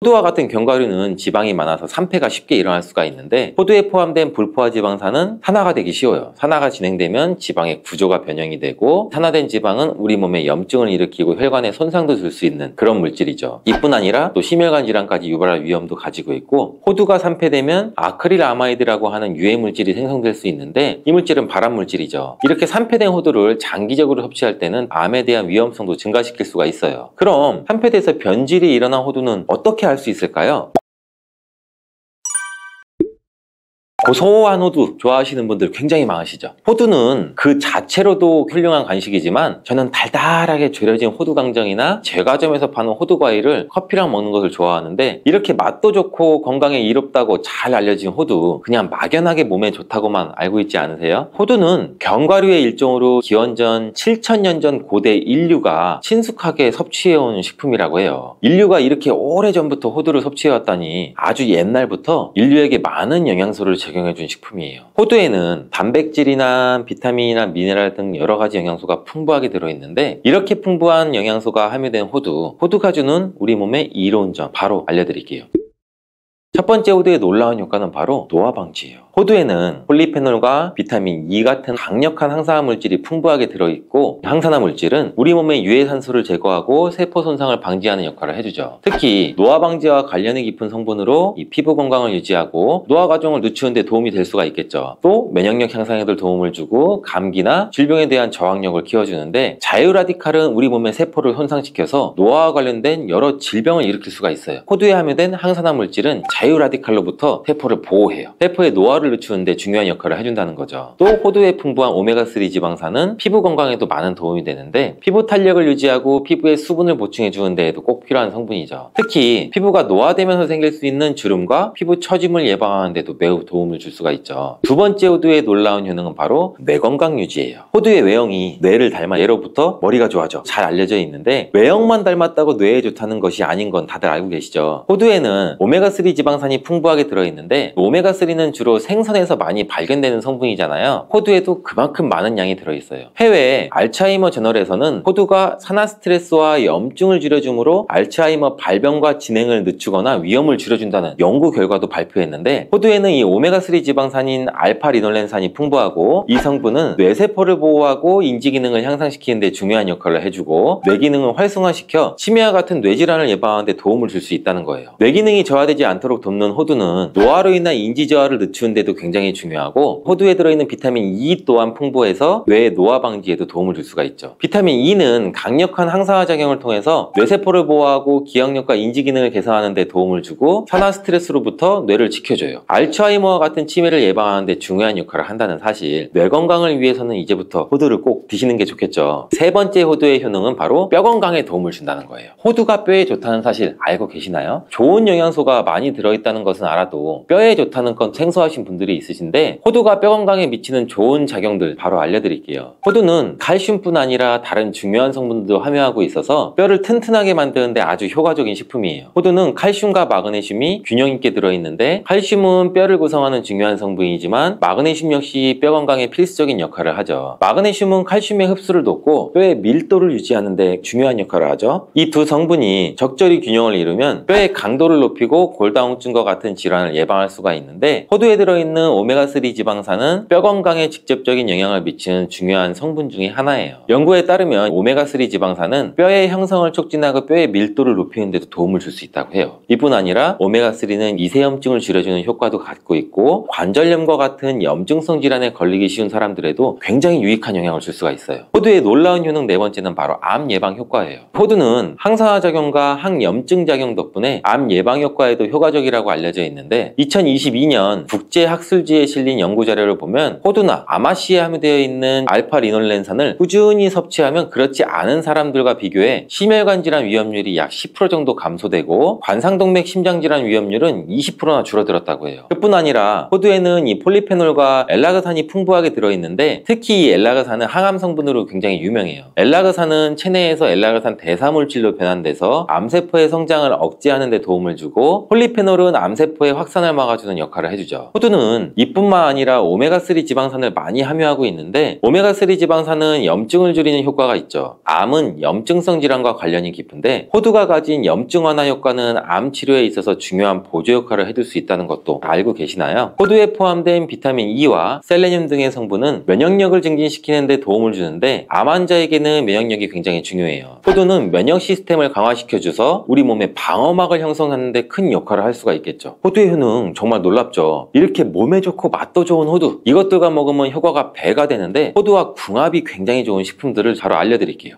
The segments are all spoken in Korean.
호두와 같은 견과류는 지방이 많아서 산패가 쉽게 일어날 수가 있는데 호두에 포함된 불포화 지방산은 산화가 되기 쉬워요. 산화가 진행되면 지방의 구조가 변형이 되고 산화된 지방은 우리 몸에 염증을 일으키고 혈관에 손상도 줄 수 있는 그런 물질이죠. 이뿐 아니라 또 심혈관 질환까지 유발할 위험도 가지고 있고 호두가 산패되면 아크릴아마이드라고 하는 유해 물질이 생성될 수 있는데 이 물질은 발암 물질이죠. 이렇게 산패된 호두를 장기적으로 섭취할 때는 암에 대한 위험성도 증가시킬 수가 있어요. 그럼 산패돼서 변질이 일어난 호두는 어떻게 할 수 있을까요? 고소한 호두 좋아하시는 분들 굉장히 많으시죠. 호두는 그 자체로도 훌륭한 간식이지만 저는 달달하게 졸여진 호두 강정이나 제과점에서 파는 호두 과일을 커피랑 먹는 것을 좋아하는데 이렇게 맛도 좋고 건강에 이롭다고 잘 알려진 호두 그냥 막연하게 몸에 좋다고만 알고 있지 않으세요? 호두는 견과류의 일종으로 기원전 7000년 전 고대 인류가 친숙하게 섭취해온 식품이라고 해요. 인류가 이렇게 오래전부터 호두를 섭취해왔다니 아주 옛날부터 인류에게 많은 영양소를 적용해준 식품이에요. 호두에는 단백질이나 비타민이나 미네랄 등 여러 가지 영양소가 풍부하게 들어있는데 이렇게 풍부한 영양소가 함유된 호두가 주는 우리 몸에 이로운 점 바로 알려드릴게요. 첫 번째 호두의 놀라운 효과는 바로 노화 방지예요. 호두에는 폴리페놀과 비타민 E 같은 강력한 항산화 물질이 풍부하게 들어있고 항산화 물질은 우리 몸의 유해산소를 제거하고 세포 손상을 방지하는 역할을 해주죠. 특히 노화 방지와 관련이 깊은 성분으로 이 피부 건강을 유지하고 노화 과정을 늦추는 데 도움이 될 수가 있겠죠. 또 면역력 향상에도 도움을 주고 감기나 질병에 대한 저항력을 키워주는데 자유라디칼은 우리 몸의 세포를 손상시켜서 노화와 관련된 여러 질병을 일으킬 수가 있어요. 호두에 함유된 항산화 물질은 자유라디칼로부터 세포를 보호해요. 세포의 노화를 늦추는데 중요한 역할을 해준다는 거죠. 또 호두에 풍부한 오메가3 지방산은 피부 건강에도 많은 도움이 되는데 피부 탄력을 유지하고 피부에 수분을 보충해 주는 데에도 꼭 필요한 성분이죠. 특히 피부가 노화되면서 생길 수 있는 주름과 피부 처짐을 예방하는 데도 매우 도움을 줄 수가 있죠. 두 번째 호두의 놀라운 효능은 바로 뇌 건강 유지예요. 호두의 외형이 뇌를 닮아 예로부터 머리가 좋아져 잘 알려져 있는데 외형만 닮았다고 뇌에 좋다는 것이 아닌 건 다들 알고 계시죠. 호두에는 오메가3 지방산이 풍부하게 들어있는데 오메가3는 주로 생선에서 많이 발견되는 성분이잖아요. 호두에도 그만큼 많은 양이 들어있어요. 해외 알츠하이머 저널에서는 호두가 산화 스트레스와 염증을 줄여주므로 알츠하이머 발병과 진행을 늦추거나 위험을 줄여준다는 연구 결과도 발표했는데 호두에는 이 오메가3 지방산인 알파리놀렌산이 풍부하고 이 성분은 뇌세포를 보호하고 인지 기능을 향상시키는 데 중요한 역할을 해주고 뇌 기능을 활성화시켜 치매와 같은 뇌질환을 예방하는 데 도움을 줄 수 있다는 거예요. 뇌 기능이 저하되지 않도록 돕는 호두는 노화로 인한 인지 저하를 늦추는 데도 굉장히 중요하고 호두에 들어있는 비타민 E 또한 풍부해서 뇌의 노화 방지에도 도움을 줄 수가 있죠. 비타민 E는 강력한 항산화 작용을 통해서 뇌세포를 보호하고 기억력과 인지 기능을 개선하는 데 도움을 주고 산화 스트레스로부터 뇌를 지켜줘요. 알츠하이머와 같은 치매를 예방하는 데 중요한 역할을 한다는 사실, 뇌 건강을 위해서는 이제부터 호두를 꼭 드시는 게 좋겠죠. 세 번째 호두의 효능은 바로 뼈 건강에 도움을 준다는 거예요. 호두가 뼈에 좋다는 사실 알고 계시나요? 좋은 영양소가 많이 들어있다는 것은 알아도 뼈에 좋다는 건 생소하신 분들이 있으신데 호두가 뼈 건강에 미치는 좋은 작용들 바로 알려드릴게요. 호두는 칼슘뿐 아니라 다른 중요한 성분들도 함유하고 있어서 뼈를 튼튼하게 만드는데 아주 효과적인 식품이에요. 호두는 칼슘과 마그네슘이 균형 있게 들어있는데 칼슘은 뼈를 구성하는 중요한 성분이지만 마그네슘 역시 뼈 건강에 필수적인 역할을 하죠. 마그네슘은 칼슘의 흡수를 돕고 뼈의 밀도를 유지하는 데 중요한 역할을 하죠. 이 두 성분이 적절히 균형을 이루면 뼈의 강도를 높이고 골다공증과 같은 질환을 예방할 수가 있는데 호두에 들어있는 오메가3 지방산은 뼈 건강에 직접적인 영향을 미치는 중요한 성분 중에 하나예요. 연구에 따르면 오메가3 지방산은 뼈의 형성을 촉진하고 뼈의 밀도를 높이는 데도 도움을 줄 수 있다고 해요. 이뿐 아니라 오메가3는 이세염증을 줄여주는 효과도 갖고 있고 관절염과 같은 염증성 질환에 걸리기 쉬운 사람들에도 굉장히 유익한 영향을 줄 수가 있어요. 호두의 놀라운 효능 네 번째는 바로 암 예방 효과예요. 호두는 항산화 작용과 항염증 작용 덕분에 암 예방 효과에도 효과적이라고 알려져 있는데 2022년 국제학술지에 실린 연구 자료를 보면 호두나 아마씨에 함유되어 있는 알파리놀렌산을 꾸준히 섭취하면 그렇지 않은 사람들과 비교해 심혈관 질환 위험률이 약 10% 정도 감소되고 관상동맥 심장질환 위험률은 20%나 줄어들었다고 해요. 그뿐 아니라 호두에는 이 폴리페놀과 엘라그산이 풍부하게 들어있는데 특히 이 엘라그산은 항암 성분으로 굉장히 유명해요. 엘라그산은 체내에서 엘라그산 대사물질로 변환돼서 암세포의 성장을 억제하는 데 도움을 주고 폴리페놀은 레티놀은 암세포의 확산을 막아주는 역할을 해주죠. 호두는 이뿐만 아니라 오메가3 지방산을 많이 함유하고 있는데 오메가3 지방산은 염증을 줄이는 효과가 있죠. 암은 염증성 질환과 관련이 깊은데 호두가 가진 염증 완화 효과는 암 치료에 있어서 중요한 보조 역할을 해줄 수 있다는 것도 알고 계시나요? 호두에 포함된 비타민 E와 셀레늄 등의 성분은 면역력을 증진시키는 데 도움을 주는데 암 환자에게는 면역력이 굉장히 중요해요. 호두는 면역 시스템을 강화시켜줘서 우리 몸의 방어막을 형성하는 데 큰 역할을 할 수가 있겠죠. 호두의 효능 정말 놀랍죠. 이렇게 몸에 좋고 맛도 좋은 호두, 이것들과 먹으면 효과가 배가 되는데 호두와 궁합이 굉장히 좋은 식품들을 바로 알려드릴게요.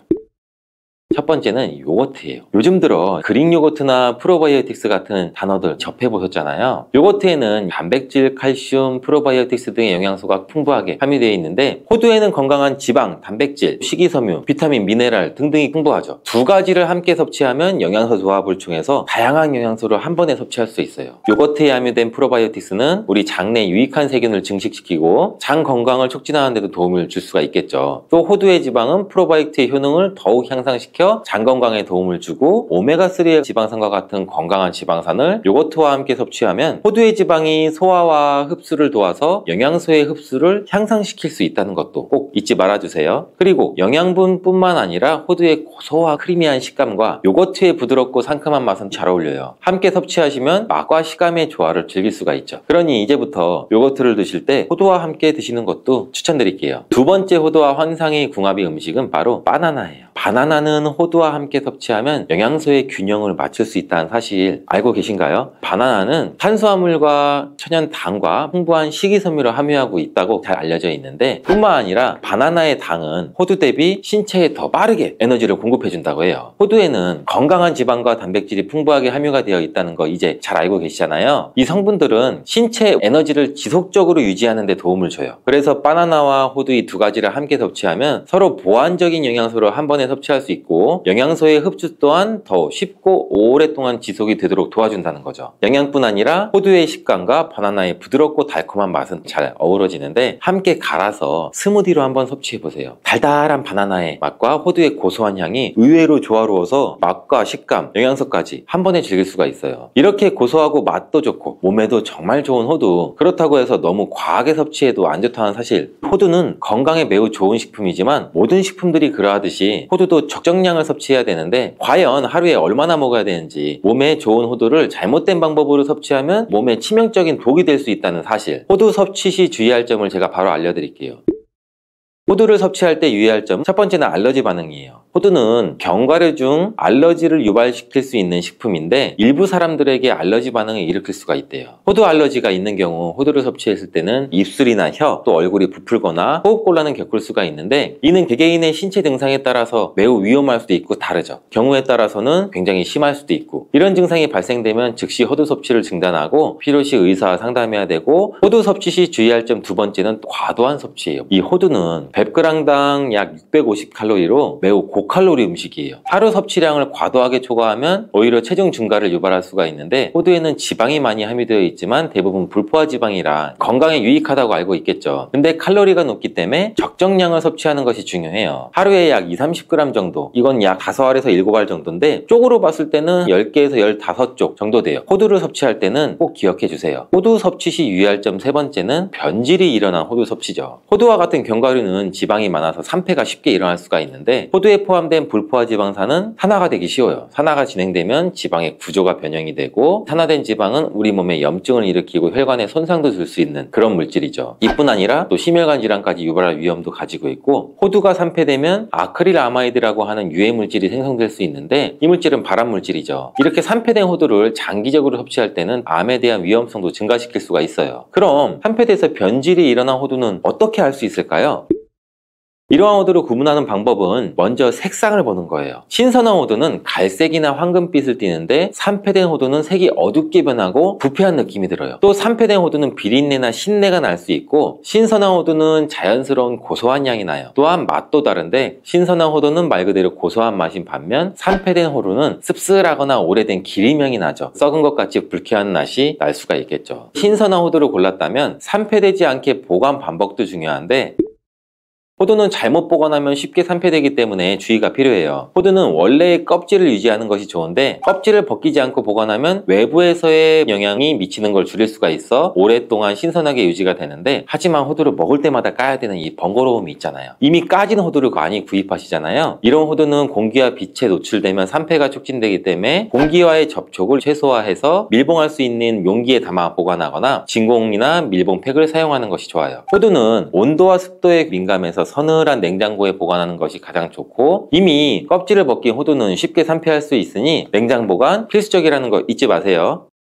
첫 번째는 요거트예요. 요즘 들어 그릭 요거트나 프로바이오틱스 같은 단어들 접해보셨잖아요. 요거트에는 단백질, 칼슘, 프로바이오틱스 등의 영양소가 풍부하게 함유되어 있는데 호두에는 건강한 지방, 단백질, 식이섬유, 비타민, 미네랄 등등이 풍부하죠. 두 가지를 함께 섭취하면 영양소 조합을 통해서 다양한 영양소를 한 번에 섭취할 수 있어요. 요거트에 함유된 프로바이오틱스는 우리 장 내 유익한 세균을 증식시키고 장 건강을 촉진하는 데도 도움을 줄 수가 있겠죠. 또 호두의 지방은 프로바이오틱스의 효능을 더욱 향상시켜 장 건강에 도움을 주고 오메가3의 지방산과 같은 건강한 지방산을 요거트와 함께 섭취하면 호두의 지방이 소화와 흡수를 도와서 영양소의 흡수를 향상시킬 수 있다는 것도 꼭 잊지 말아주세요. 그리고 영양분뿐만 아니라 호두의 고소와 크리미한 식감과 요거트의 부드럽고 상큼한 맛은 잘 어울려요. 함께 섭취하시면 맛과 식감의 조화를 즐길 수가 있죠. 그러니 이제부터 요거트를 드실 때 호두와 함께 드시는 것도 추천드릴게요. 두 번째 호두와 환상의 궁합의 음식은 바로 바나나예요. 바나나는 호두와 함께 섭취하면 영양소의 균형을 맞출 수 있다는 사실 알고 계신가요? 바나나는 탄수화물과 천연당과 풍부한 식이섬유를 함유하고 있다고 잘 알려져 있는데 뿐만 아니라 바나나의 당은 호두 대비 신체에 더 빠르게 에너지를 공급해준다고 해요. 호두에는 건강한 지방과 단백질이 풍부하게 함유가 되어 있다는 거 이제 잘 알고 계시잖아요. 이 성분들은 신체의 에너지를 지속적으로 유지하는 데 도움을 줘요. 그래서 바나나와 호두 이 두 가지를 함께 섭취하면 서로 보완적인 영양소를 한 번에 섭취할 수 있고 영양소의 흡수 또한 더 쉽고 오랫동안 지속이 되도록 도와준다는 거죠. 영양뿐 아니라 호두의 식감과 바나나의 부드럽고 달콤한 맛은 잘 어우러지는데 함께 갈아서 스무디로 한번 소비해보세요. 달달한 바나나의 맛과 호두의 고소한 향이 의외로 조화로워서 맛과 식감, 영양소까지 한 번에 즐길 수가 있어요. 이렇게 고소하고 맛도 좋고 몸에도 정말 좋은 호두, 그렇다고 해서 너무 과하게 섭취해도 안 좋다는 사실. 호두는 건강에 매우 좋은 식품이지만 모든 식품들이 그러하듯이 호두도 적정량을 섭취해야 되는데 과연 하루에 얼마나 먹어야 되는지, 몸에 좋은 호두를 잘못된 방법으로 섭취하면 몸에 치명적인 독이 될 수 있다는 사실. 호두 섭취 시 주의할 점을 제가 바로 알려드릴게요. 호두를 섭취할 때 유의할 점, 첫 번째는 알러지 반응이에요. 호두는 견과류 중 알러지를 유발시킬 수 있는 식품인데 일부 사람들에게 알러지 반응을 일으킬 수가 있대요. 호두 알러지가 있는 경우 호두를 섭취했을 때는 입술이나 혀, 또 얼굴이 부풀거나 호흡곤란을 겪을 수가 있는데 이는 개개인의 신체 증상에 따라서 매우 위험할 수도 있고 다르죠. 경우에 따라서는 굉장히 심할 수도 있고, 이런 증상이 발생되면 즉시 호두 섭취를 중단하고 필요시 의사와 상담해야 되고, 호두 섭취 시 주의할 점 두 번째는 과도한 섭취예요. 이 호두는 100g당 약 650칼로리로 매우 고칼로리 음식이에요. 하루 섭취량을 과도하게 초과하면 오히려 체중 증가를 유발할 수가 있는데 호두에는 지방이 많이 함유되어 있지만 대부분 불포화 지방이라 건강에 유익하다고 알고 있겠죠. 근데 칼로리가 높기 때문에 적정량을 섭취하는 것이 중요해요. 하루에 약 2-30g 정도, 이건 약 5알에서 7알 정도인데 쪽으로 봤을 때는 10개에서 15쪽 정도 돼요. 호두를 섭취할 때는 꼭 기억해 주세요. 호두 섭취 시 유의할 점 세 번째는 변질이 일어난 호두 섭취죠. 호두와 같은 견과류는 지방이 많아서 산패가 쉽게 일어날 수가 있는데 호두에 포함된 불포화 지방산은 산화가 되기 쉬워요. 산화가 진행되면 지방의 구조가 변형이 되고, 산화된 지방은 우리 몸에 염증을 일으키고 혈관에 손상도 줄 수 있는 그런 물질이죠. 이뿐 아니라 또 심혈관 질환까지 유발할 위험도 가지고 있고, 호두가 산패되면 아크릴아마이드라고 하는 유해 물질이 생성될 수 있는데 이 물질은 발암 물질이죠. 이렇게 산패된 호두를 장기적으로 섭취할 때는 암에 대한 위험성도 증가시킬 수가 있어요. 그럼 산패돼서 변질이 일어난 호두는 어떻게 알 수 있을까요? 이러한 호두를 구분하는 방법은 먼저 색상을 보는 거예요. 신선한 호두는 갈색이나 황금빛을 띠는데 산패된 호두는 색이 어둡게 변하고 부패한 느낌이 들어요. 또 산패된 호두는 비린내나 신내가 날 수 있고, 신선한 호두는 자연스러운 고소한 향이 나요. 또한 맛도 다른데 신선한 호두는 말 그대로 고소한 맛인 반면 산패된 호두는 씁쓸하거나 오래된 기름향이 나죠. 썩은 것 같이 불쾌한 맛이 날 수가 있겠죠. 신선한 호두를 골랐다면 산패되지 않게 보관 방법도 중요한데 호두는 잘못 보관하면 쉽게 산패되기 때문에 주의가 필요해요. 호두는 원래의 껍질을 유지하는 것이 좋은데 껍질을 벗기지 않고 보관하면 외부에서의 영향이 미치는 걸 줄일 수가 있어 오랫동안 신선하게 유지가 되는데, 하지만 호두를 먹을 때마다 까야 되는 이 번거로움이 있잖아요. 이미 까진 호두를 많이 구입하시잖아요. 이런 호두는 공기와 빛에 노출되면 산패가 촉진되기 때문에 공기와의 접촉을 최소화해서 밀봉할 수 있는 용기에 담아 보관하거나 진공이나 밀봉팩을 사용하는 것이 좋아요. 호두는 온도와 습도에 민감해서 서늘한 냉장고에 보관하는 것이 가장 좋고, 이미 껍질을 벗긴 호두는 쉽게 산패할 수 있으니 냉장 보관 필수적이라는 거 잊지 마세요.